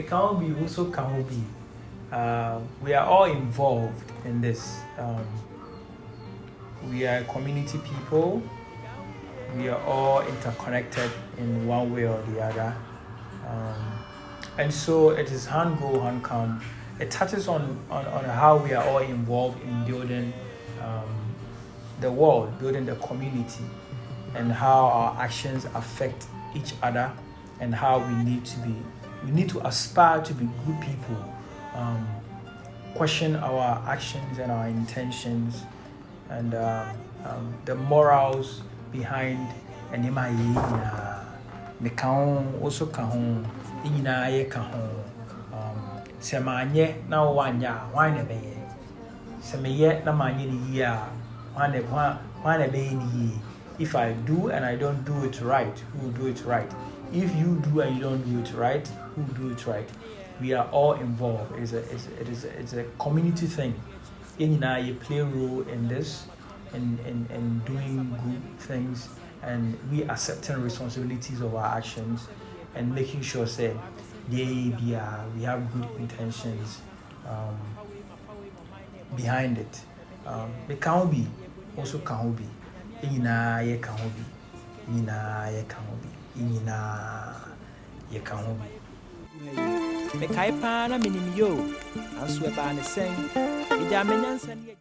can't be also can't be. We are all involved in this. We are community people. We are all interconnected in one way or the other. And so it is hand go, hand come. It touches on how we are all involved in building the world, building the community, and how our actions affect each other, and how we need to aspire to be good people, question our actions and our intentions, and the morals behind and Meka also kahon ina ye kahon semanye na wanya wane be semeye na manye ni ya wane be ni. If I do and I don't do it right, who will do it right? If you do and you don't do it right, who will do it right? We are all involved. It's a community thing. You play a role in this, in doing good things, and we accepting responsibilities of our actions and making sure say we have good intentions behind it. It can be also can be. Ina ye can be. Ina ye can be. Ina ye can be. Meka pa na minim yo. Anso e ba ne sen. Ija menyansa ne